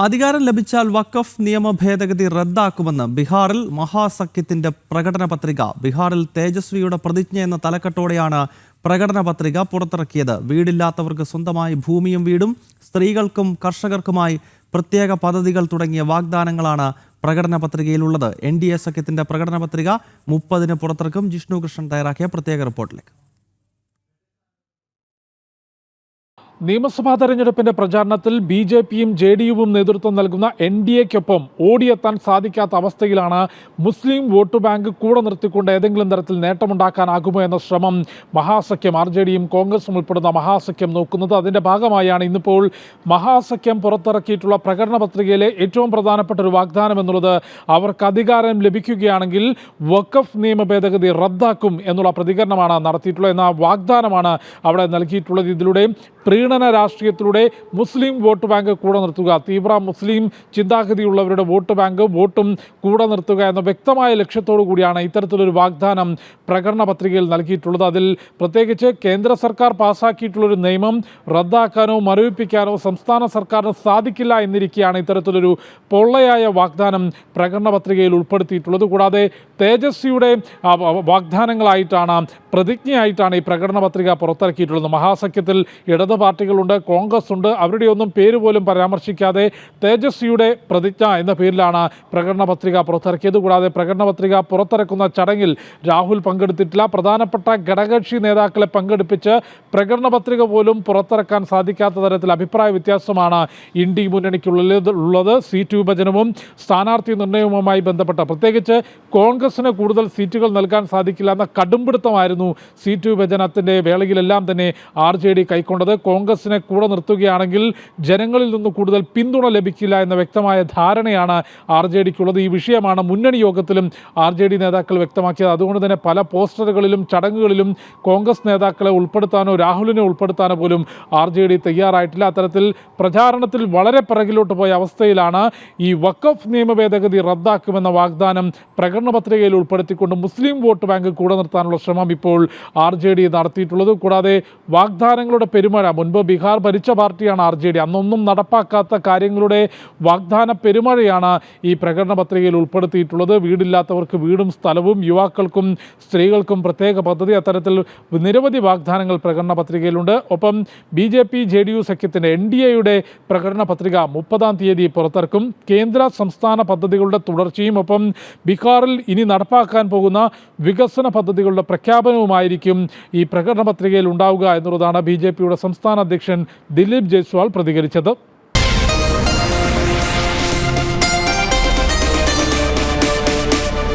അധികാരം ലഭിച്ചാൽ വഖഫ് നിയമ ഭേദഗതി റദ്ദാക്കുമെന്ന് ബീഹാറിൽ മഹാസഖ്യത്തിന്റെ പ്രകടന പത്രിക. ബീഹാറിൽ തേജസ്വിയുടെ പ്രതിജ്ഞ എന്ന തലക്കെട്ടോടെയാണ് പ്രകടന പത്രിക പുറത്തിറക്കിയത്. വീടില്ലാത്തവർക്ക് സ്വന്തമായി ഭൂമിയും വീടും, സ്ത്രീകൾക്കും കർഷകർക്കുമായി പ്രത്യേക പദ്ധതികൾ തുടങ്ങിയ വാഗ്ദാനങ്ങളാണ് പ്രകടന പത്രികയിലുള്ളത്. NDA സഖ്യത്തിന്റെ പ്രകടന പത്രിക 30-ന് പുറത്തിറക്കും. ജിഷ്ണു കൃഷ്ണൻ തയ്യാറാക്കിയ പ്രത്യേക റിപ്പോർട്ടിലേക്ക്. നിയമസഭാ തെരഞ്ഞെടുപ്പിന്റെ പ്രചാരണത്തിൽ BJPയും JDUവും നേതൃത്വം നൽകുന്ന NDAയ്ക്കൊപ്പം ഓടിയെത്താൻ സാധിക്കാത്ത അവസ്ഥയിലാണ് മുസ്ലിം വോട്ട് ബാങ്ക് കൂടെ നിർത്തിക്കൊണ്ട് ഏതെങ്കിലും തരത്തിൽ നേട്ടമുണ്ടാക്കാനാകുമോ എന്ന ശ്രമം മഹാസഖ്യം RJDയും കോൺഗ്രസും ഉൾപ്പെടുന്ന മഹാസഖ്യം നോക്കുന്നത്. അതിൻ്റെ ഭാഗമായാണ് ഇന്നിപ്പോൾ മഹാസഖ്യം പുറത്തിറക്കിയിട്ടുള്ള പ്രകടന പത്രികയിലെ ഏറ്റവും പ്രധാനപ്പെട്ട ഒരു വാഗ്ദാനം എന്നുള്ളത് അവർക്ക് അധികാരം ലഭിക്കുകയാണെങ്കിൽ വഖഫ് നിയമ ഭേദഗതി റദ്ദാക്കും എന്നുള്ള പ്രതികരണമാണ് നടത്തിയിട്ടുള്ളത് എന്ന വാഗ്ദാനമാണ് അവിടെ നൽകിയിട്ടുള്ളത്. ഇതിലൂടെ പ്രീണന രാഷ്ട്രീയത്തിലൂടെ മുസ്ലിം വോട്ട് ബാങ്ക് കൂടെ നിർത്തുക, തീവ്ര മുസ്ലിം ചിന്താഗതിയുള്ളവരുടെ വോട്ട് ബാങ്ക് വോട്ടും കൂടെ നിർത്തുക എന്ന വ്യക്തമായ ലക്ഷ്യത്തോടു കൂടിയാണ് ഇത്തരത്തിലൊരു വാഗ്ദാനം പ്രകടന പത്രികയിൽ നൽകിയിട്ടുള്ളത്. അതിൽ പ്രത്യേകിച്ച് കേന്ദ്ര സർക്കാർ പാസ്സാക്കിയിട്ടുള്ളൊരു നിയമം റദ്ദാക്കാനോ മരവിപ്പിക്കാനോ സംസ്ഥാന സർക്കാരിന് സാധിക്കില്ല എന്നിരിക്കെയാണ് ഇത്തരത്തിലൊരു പൊള്ളയായ വാഗ്ദാനം പ്രകടന പത്രികയിൽ ഉൾപ്പെടുത്തിയിട്ടുള്ളത്. കൂടാതെ തേജസ്വിയുടെ വാഗ്ദാനങ്ങളായിട്ടാണ്, പ്രതിജ്ഞയായിട്ടാണ് ഈ പ്രകടന പത്രിക പുറത്തിറക്കിയിട്ടുള്ളത്. മഹാസഖ്യത്തിൽ ഇടത് പാർട്ടികളുണ്ട്, കോൺഗ്രസ് ഉണ്ട്. അവരുടെയൊന്നും പേര് പോലും പരാമർശിക്കാതെ തേജസ്വിയുടെ പ്രതിജ്ഞ എന്ന പേരിലാണ് പ്രകടന പത്രിക പുറത്തിറക്കിയത്. കൂടാതെ പ്രകടന പത്രിക പുറത്തിറക്കുന്ന ചടങ്ങിൽ രാഹുൽ പങ്കെടുത്തിട്ടില്ല. പ്രധാനപ്പെട്ട ഘടകകക്ഷി നേതാക്കളെ പങ്കെടുപ്പിച്ച് പ്രകടന പത്രിക പോലും പുറത്തിറക്കാൻ സാധിക്കാത്ത തരത്തിൽ അഭിപ്രായ വ്യത്യാസമാണ് ഇന്ത്യ മുന്നണിക്കുള്ളത്. സീറ്റ് വിഭജനവും സ്ഥാനാർത്ഥി നിർണയവുമായി ബന്ധപ്പെട്ട പ്രത്യേകിച്ച് കോൺഗ്രസിന് കൂടുതൽ സീറ്റുകൾ നൽകാൻ സാധിക്കില്ല എന്ന കടുംപിടുത്തമായിരുന്നു സീറ്റ് വിഭജനത്തിൻ്റെ വേളയിലെല്ലാം തന്നെ RJD കൈക്കൊണ്ടത്. കോൺഗ്രസിനെ കൂടെ നിർത്തുകയാണെങ്കിൽ ജനങ്ങളിൽ നിന്ന് കൂടുതൽ പിന്തുണ ലഭിക്കില്ല എന്ന വ്യക്തമായ ധാരണയാണ് RJDക്കുള്ളത്. ഈ വിഷയമാണ് മുന്നണി യോഗത്തിലും RJD നേതാക്കൾ വ്യക്തമാക്കിയത്. അതുകൊണ്ട് തന്നെ പല പോസ്റ്ററുകളിലും ചടങ്ങുകളിലും കോൺഗ്രസ് നേതാക്കളെ ഉൾപ്പെടുത്താനോ രാഹുലിനെ ഉൾപ്പെടുത്താനോ പോലും RJD തയ്യാറായിട്ടില്ല. അത്തരത്തിൽ പ്രചാരണത്തിൽ വളരെ പിറകിലോട്ട് പോയ അവസ്ഥയിലാണ് ഈ വഖഫ് നിയമ ഭേദഗതി റദ്ദാക്കുമെന്ന വാഗ്ദാനം പ്രകടന പത്രികയിൽ ഉൾപ്പെടുത്തിക്കൊണ്ട് മുസ്ലിം വോട്ട് ബാങ്ക് കൂടെ നിർത്താനുള്ള ശ്രമം ഇപ്പോൾ RJD നടത്തിയിട്ടുള്ളത്. കൂടാതെ വാഗ്ദാനങ്ങളുടെ പെരുമഴ, മുൻപ് ബീഹാർ ഭരിച്ച പാർട്ടിയാണ് RJD, അന്നൊന്നും നടപ്പാക്കാത്ത കാര്യങ്ങളുടെ വാഗ്ദാന പെരുമഴയാണ് ഈ പ്രകടന പത്രികയിൽ ഉൾപ്പെടുത്തിയിട്ടുള്ളത്. വീടില്ലാത്തവർക്ക് വീടും സ്ഥലവും, യുവാക്കൾക്കും സ്ത്രീകൾക്കും പ്രത്യേക പദ്ധതി, അത്തരത്തിൽ നിരവധി വാഗ്ദാനങ്ങൾ പ്രകടന പത്രികയിലുണ്ട്. ഒപ്പം BJP JDU സഖ്യത്തിൻ്റെ NDAയുടെ പ്രകടന പത്രിക 30-ാം തീയതി പുറത്തിറക്കും. കേന്ദ്ര സംസ്ഥാന പദ്ധതികളുടെ തുടർച്ചയും ഒപ്പം ബീഹാറിൽ ഇനി നടപ്പാക്കാൻ പോകുന്ന വികസന പദ്ധതികളുടെ പ്രഖ്യാപനവുമായിരിക്കും ഈ പ്രകടന പത്രികയിൽ ഉണ്ടാവുക എന്നുള്ളതാണ് BJPയുടെ സംസ്ഥാന അധ്യക്ഷൻ ദിലീപ് ജയ്സ്വാൾ പ്രതികരിച്ചത്.